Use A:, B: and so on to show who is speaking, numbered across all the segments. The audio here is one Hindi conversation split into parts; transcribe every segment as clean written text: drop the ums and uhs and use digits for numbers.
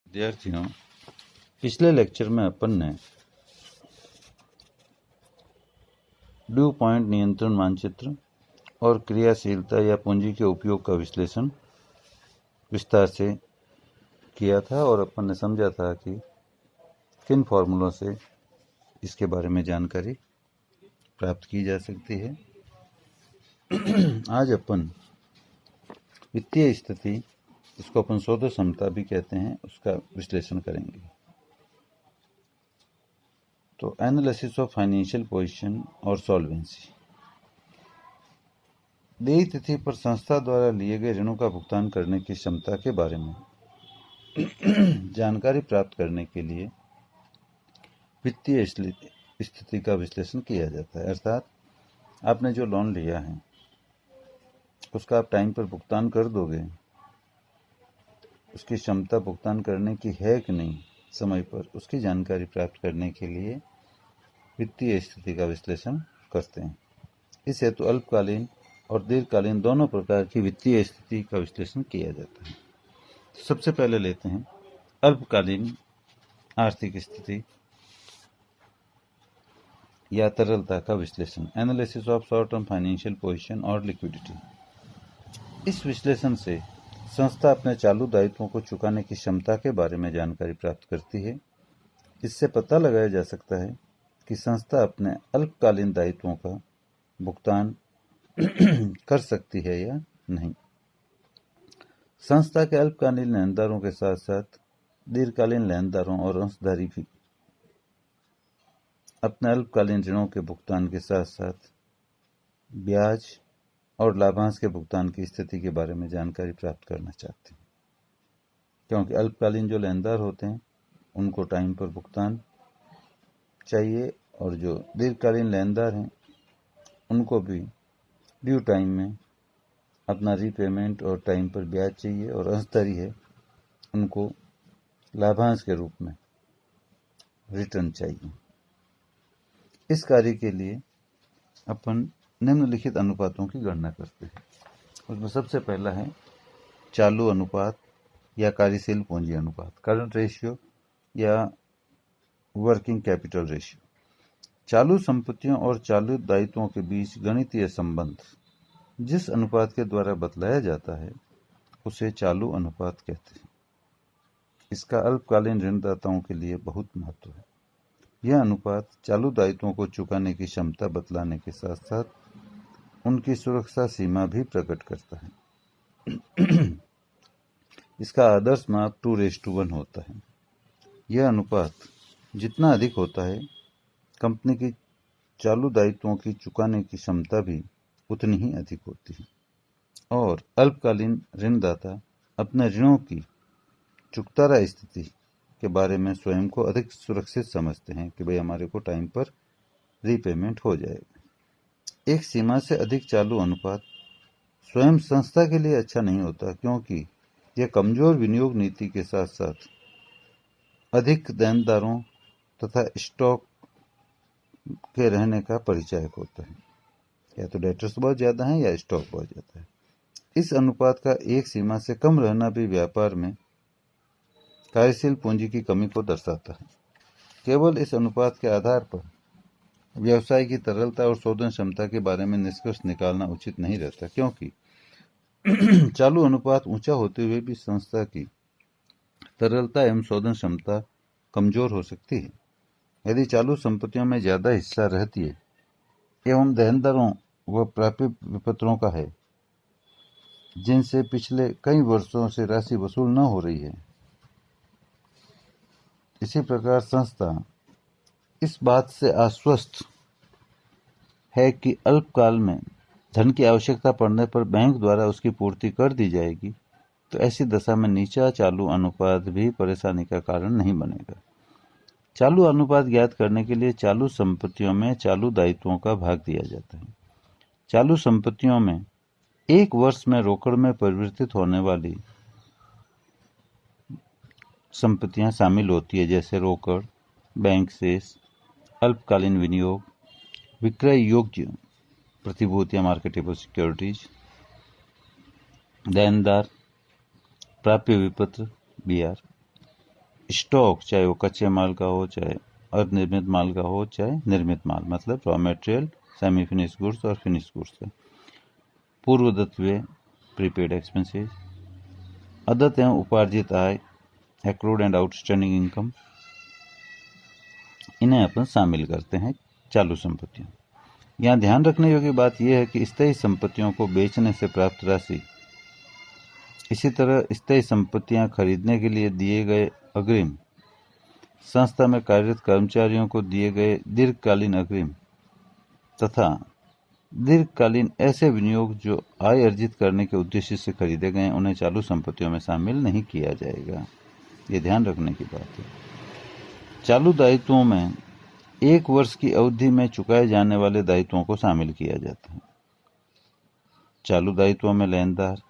A: विद्यार्थियों, पिछले लेक्चर में अपन ने ड्यू पॉइंट नियंत्रण मानचित्र और क्रियाशीलता या पूंजी के उपयोग का विश्लेषण विस्तार से किया था और अपन ने समझा था कि किन फॉर्मूलों से इसके बारे में जानकारी प्राप्त की जा सकती है। आज अपन वित्तीय स्थिति, इसको अपन सौदा क्षमता भी कहते हैं, उसका विश्लेषण करेंगे। तो एनालिसिस ऑफ फाइनेंशियल पोजीशन और सॉल्वेंसी। देय तिथि पर संस्था द्वारा लिए गए ऋणों का भुगतान करने की क्षमता के बारे में जानकारी प्राप्त करने के लिए वित्तीय स्थिति का विश्लेषण किया जाता है। अर्थात आपने जो लोन लिया है उसका आप टाइम पर भुगतान कर दोगे, उसकी क्षमता भुगतान करने की है कि नहीं समय पर, उसकी जानकारी प्राप्त करने के लिए वित्तीय स्थिति का विश्लेषण करते हैं। इस हेतु अल्पकालीन और दीर्घकालीन दोनों प्रकार की वित्तीय स्थिति का विश्लेषण किया जाता है। तो सबसे पहले लेते हैं अल्पकालीन आर्थिक स्थिति या तरलता का विश्लेषण, analysis of short term financial position और लिक्विडिटी। इस विश्लेषण से संस्था अपने चालू दायित्वों को चुकाने की क्षमता के बारे में जानकारी प्राप्त करती है। इससे पता लगाया जा सकता है कि संस्था अपने अल्पकालीन दायित्वों का भुगतान कर सकती है या नहीं। संस्था के अल्पकालीन लेनदारों के साथ साथ दीर्घकालीन लेनदारों और अंशधारी भी अपने अल्पकालीन ऋणों के भुगतान के साथ साथ ब्याज और लाभांश के भुगतान की स्थिति के बारे में जानकारी प्राप्त करना चाहते हैं, क्योंकि अल्पकालीन जो लेनदार होते हैं उनको टाइम पर भुगतान चाहिए और जो दीर्घकालीन लेनदार हैं उनको भी ड्यू टाइम में अपना रीपेमेंट और टाइम पर ब्याज चाहिए, और अंशधारी है उनको लाभांश के रूप में रिटर्न चाहिए। इस कार्य के लिए अपन निम्नलिखित अनुपातों की गणना करते हैं। उसमें सबसे पहला है चालू अनुपात या कार्यशील पूंजी अनुपात, करंट रेशियो या वर्किंग कैपिटल रेशियो। चालू संपत्तियों और चालू दायित्वों के बीच गणितीय संबंध जिस अनुपात के द्वारा बतलाया जाता है उसे चालू अनुपात कहते हैं। इसका अल्पकालीन ऋणदाताओं के लिए बहुत महत्व है। यह अनुपात चालू दायित्वों को चुकाने की क्षमता बतलाने के साथ साथ उनकी सुरक्षा सीमा भी प्रकट करता है। इसका आदर्श माप 2:1 होता है। यह अनुपात जितना अधिक होता है, कंपनी की चालू दायित्वों की चुकाने की क्षमता भी उतनी ही अधिक होती है, और अल्पकालीन ऋणदाता अपने ऋणों की चुकतारा स्थिति के बारे में स्वयं को अधिक सुरक्षित समझते हैं कि भाई हमारे को टाइम पर रीपेमेंट हो जाएगा। एक सीमा से अधिक चालू अनुपात स्वयं संस्था के लिए अच्छा नहीं होता, क्योंकि यह कमजोर विनियोग नीति के साथ साथ अधिक देनदारों तथा स्टॉक के रहने का परिचायक होता है। या तो डेटर्स बहुत ज़्यादा हैं या स्टॉक बहुत ज़्यादा है। इस अनुपात का एक सीमा से कम रहना भी व्यापार में कार्यशील पूंजी की कमी को दर्शाता है। केवल इस अनुपात के आधार पर व्यवसाय की तरलता और शोधन क्षमता के बारे में निष्कर्ष निकालना उचित नहीं रहता, क्योंकि चालू अनुपात ऊंचा होते हुए भी संस्था की तरलता एवं शोधन क्षमता कमजोर हो सकती है। यदि चालू संपत्तियों में ज्यादा हिस्सा रहती है एवं देनदारों व प्राप्य विपत्रों का है जिनसे पिछले कई वर्षों से राशि वसूल न हो रही है, इसी प्रकार संस्था इस बात से आश्वस्त है कि अल्पकाल में धन की आवश्यकता पड़ने पर बैंक द्वारा उसकी पूर्ति कर दी जाएगी, तो ऐसी दशा में नीचा चालू अनुपात भी परेशानी का कारण नहीं बनेगा। चालू अनुपात ज्ञात करने के लिए चालू संपत्तियों में चालू दायित्वों का भाग दिया जाता है। चालू संपत्तियों में एक वर्ष में रोकड़ में परिवर्तित होने वाली संपत्तियां शामिल होती है, जैसे रोकड़, बैंक शेष, अल्पकालीन विनियोग, विक्रय योग्य प्रतिभूतियां मार्केटेबल सिक्योरिटीज, देनदार, प्राप्य विपत्र BR, स्टॉक, चाहे वो कच्चे माल का हो, चाहे अर्धनिर्मित माल का हो, चाहे निर्मित माल, मतलब raw material, semi finish goods और फिनिश गुड्स का। पूर्वदत्त व्यय, प्रीपेड एक्सपेंसेस। अदत्त एवं उपार्जित आय, एक्रूड एंड आउटस्टैंडिंग इनकम, इन्हें अपन शामिल करते हैं चालू संपत्तियों। यहाँ ध्यान रखने योग्य बात यह है कि स्थायी संपत्तियों को बेचने से प्राप्त राशि, इसी तरह स्थायी संपत्तियां खरीदने के लिए दिए गए अग्रिम, संस्था में कार्यरत कर्मचारियों को दिए गए दीर्घकालीन अग्रिम तथा दीर्घकालीन ऐसे विनियोग जो आय अर्जित करने के उद्देश्य से खरीदे गए, उन्हें चालू संपत्तियों में शामिल नहीं किया जाएगा। ये ध्यान रखने की बात है। चालू दायित्वों में 1 वर्ष की अवधि में चुकाए जाने वाले दायित्वों को शामिल किया जाता है। चालू दायित्वों में लेनदार,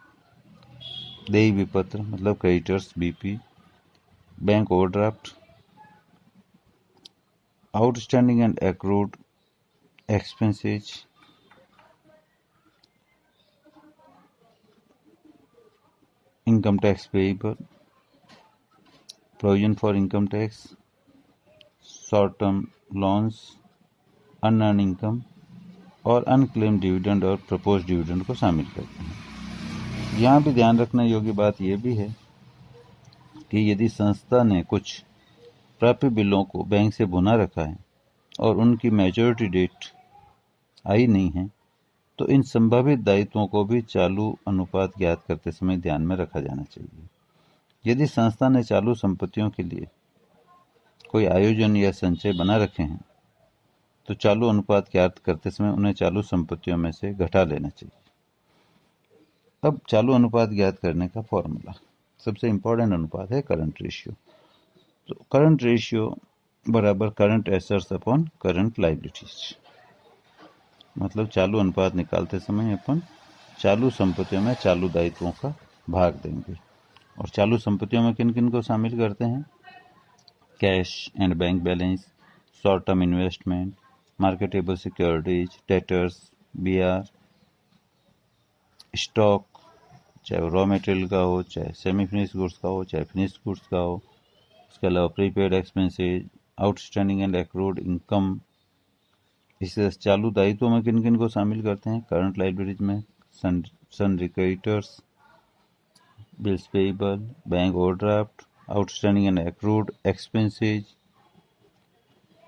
A: देय विपत्र मतलब creditors BP, bank overdraft, outstanding and accrued expenses, income tax payable, provision for income tax, short term loans, unearned income और अनक्लेम डिविडेंड और प्रपोज डिविडेंड को शामिल करते हैं। यहाँ भी ध्यान रखने योग्य बात यह भी है कि यदि संस्था ने कुछ प्राप्य बिलों को बैंक से भुना रखा है और उनकी मैच्योरिटी डेट आई नहीं है, तो इन संभावित दायित्वों को भी चालू अनुपात ज्ञात करते समय ध्यान में रखा जाना चाहिए। यदि संस्था ने चालू संपत्तियों के लिए कोई आयोजन या संचय बना रखे हैं, तो चालू अनुपात ज्ञात करते समय उन्हें चालू संपत्तियों में से घटा लेना चाहिए। अब चालू अनुपात ज्ञात करने का फॉर्मूला, सबसे इंपॉर्टेंट अनुपात है करंट रेशियो। तो करंट रेशियो बराबर current assets upon current liabilities, मतलब चालू अनुपात निकालते समय अपन चालू संपत्तियों में चालू दायित्वों का भाग देंगे। और चालू संपत्तियों में किन किन को शामिल करते हैं? Cash and bank balance, short term investment, marketable securities, debtors, BR, stock, चाहे रॉ मटेरियल का हो, चाहे सेमी फिनिश गुड्स का हो, चाहे फिनिश गुड्स का हो, उसके अलावा prepaid expenses, outstanding and accrued income. इसे चालू दायित्वों में किन किन को शामिल करते हैं? करंट लायबिलिटीज में sundry creditors, bills payable, bank overdraft, outstanding and accrued expenses,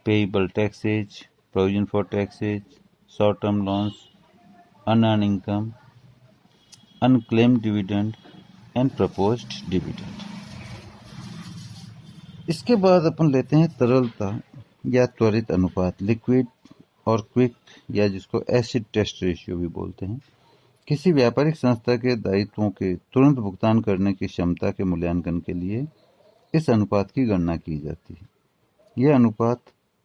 A: payable taxes, provision for taxes, short term loans, unearned income, unclaimed dividend and proposed dividend. इसके बाद अपन लेते हैं तरलता या त्वरित अनुपात, लिक्विड और क्विक, या जिसको एसिड टेस्ट रेशियो भी बोलते हैं। किसी व्यापारिक संस्था के दायित्वों के तुरंत भुगतान करने की क्षमता के मूल्यांकन के लिए इस अनुपात की गणना की जाती है। यह अनुपात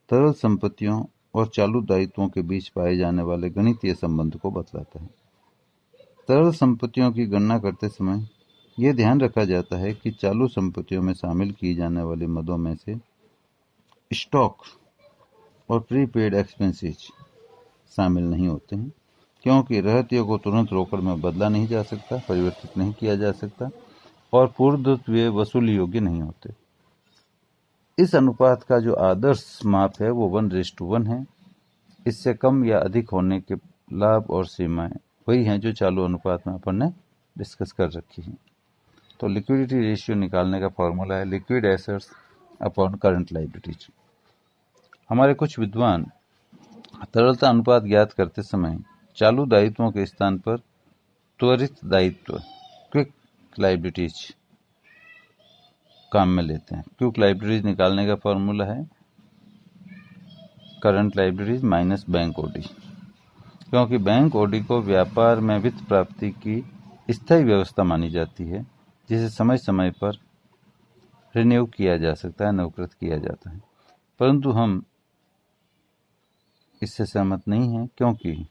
A: तरल संपत्तियों और चालू दायित्वों के बीच पाए जाने वाले गणितीय संबंध को बतलाता है। तरल संपत्तियों की गणना करते समय यह ध्यान रखा जाता है कि चालू संपत्तियों में शामिल की जाने वाली मदों में से स्टॉक और प्रीपेड एक्सपेंसेज शामिल नहीं होते हैं, क्योंकि रहतियों को तुरंत रोकड़ में बदला नहीं जा सकता, परिवर्तित नहीं किया जा सकता और पूर्वदत्त व्यय वसूली योग्य नहीं होते। इस अनुपात का जो आदर्श माप है वो 1:1 है। इससे कम या अधिक होने के लाभ और सीमाएं वही हैं जो चालू अनुपात में अपन ने डिस्कस कर रखी हैं। तो लिक्विडिटी रेशियो निकालने का फॉर्मूला है liquid assets upon current liabilities. हमारे कुछ विद्वान तरलता अनुपात ज्ञात करते समय चालू दायित्वों के स्थान पर त्वरित दायित्व, क्विक लायबिलिटीज काम में लेते हैं। क्विक लायबिलिटीज निकालने का फॉर्मूला है current liabilities minus bank OD, क्योंकि बैंक ओडी को व्यापार में वित्त प्राप्ति की स्थायी व्यवस्था मानी जाती है, जिसे समय समय पर रिन्यू किया जा सकता है, नवकृत किया जाता है। परंतु हम इससे सहमत नहीं हैं, क्योंकि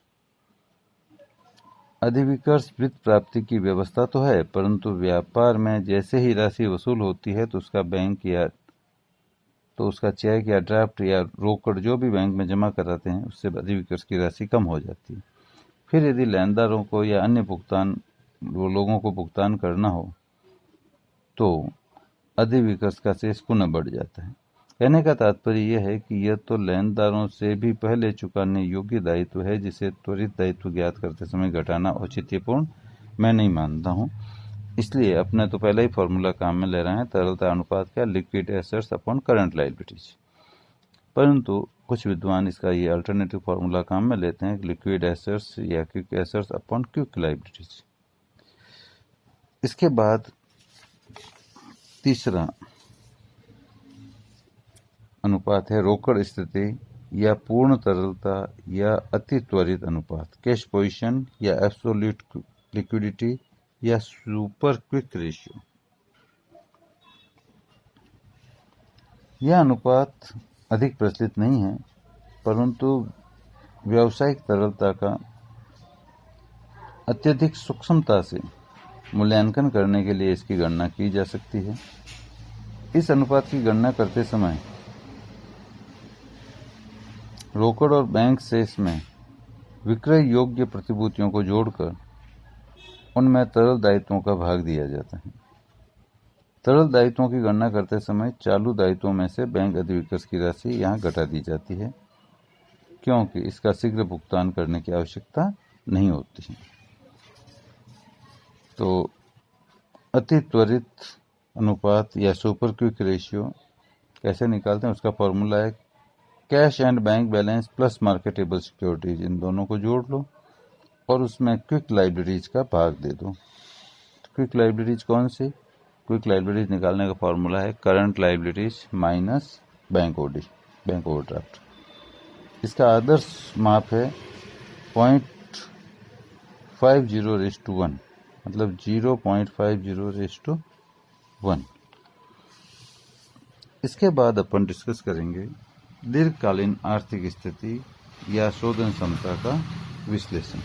A: अधिविकर्ष वित्त प्राप्ति की व्यवस्था तो है, परंतु व्यापार में जैसे ही राशि वसूल होती है तो उसका बैंक या तो उसका चेक या ड्राफ्ट या रोकड़ जो भी बैंक में जमा कराते हैं उससे अधिविकर्ष की राशि कम हो जाती है। फिर यदि लेनदारों को या अन्य लोगों को भुगतान करना हो तो अधिविकर्ष का शेष पुनः बढ़ जाता है। कहने का तात्पर्य यह है कि यह तो लेनदारों से भी पहले चुकाने योग्य दायित्व है, जिसे त्वरित दायित्व ज्ञात करते समय घटाना औचित्यपूर्ण मैं नहीं मानता हूँ। इसलिए अपने तो पहले ही फॉर्मूला काम में ले रहे हैं, तरलता अनुपात क्या, liquid assets upon current liabilities. परंतु कुछ विद्वान इसका ये अल्टरनेटिव फॉर्मूला काम में लेते हैं, लिक्विड एसेट्स या quick assets upon quick liabilities. इसके बाद तीसरा अनुपात है रोकड़ स्थिति या पूर्ण तरलता या अति त्वरित अनुपात, कैश पोजीशन या एब्सोल्यूट लिक्विडिटी या सुपर क्विक रेशियो। यह अनुपात अधिक प्रचलित नहीं है, परंतु व्यावसायिक तरलता का अत्यधिक सूक्ष्मता से मूल्यांकन करने के लिए इसकी गणना की जा सकती है। इस अनुपात की गणना करते समय रोकड़ और बैंक शेष में विक्रय योग्य प्रतिभूतियों को जोड़कर उनमें तरल दायित्वों का भाग दिया जाता है। तरल दायित्वों की गणना करते समय चालू दायित्वों में से बैंक अधिविकर्ष की राशि यहाँ घटा दी जाती है, क्योंकि इसका शीघ्र भुगतान करने की आवश्यकता नहीं होती है। तो अति त्वरित अनुपात या सुपर क्विक रेशियो कैसे निकालते हैं, उसका फॉर्मूला है cash and bank balance plus marketable securities, इन दोनों को जोड़ लो और उसमें क्विक लायबिलिटीज का भाग दे दो। क्विक लायबिलिटीज कौन सी? क्विक लायबिलिटीज निकालने का फॉर्मूला है current liabilities minus bank OD, bank overdraft. इसका आदर्श माप है 0.50:1, मतलब 0.50:1। इसके बाद अपन डिस्कस करेंगे दीर्घकालीन आर्थिक स्थिति या शोधन क्षमता का विश्लेषण।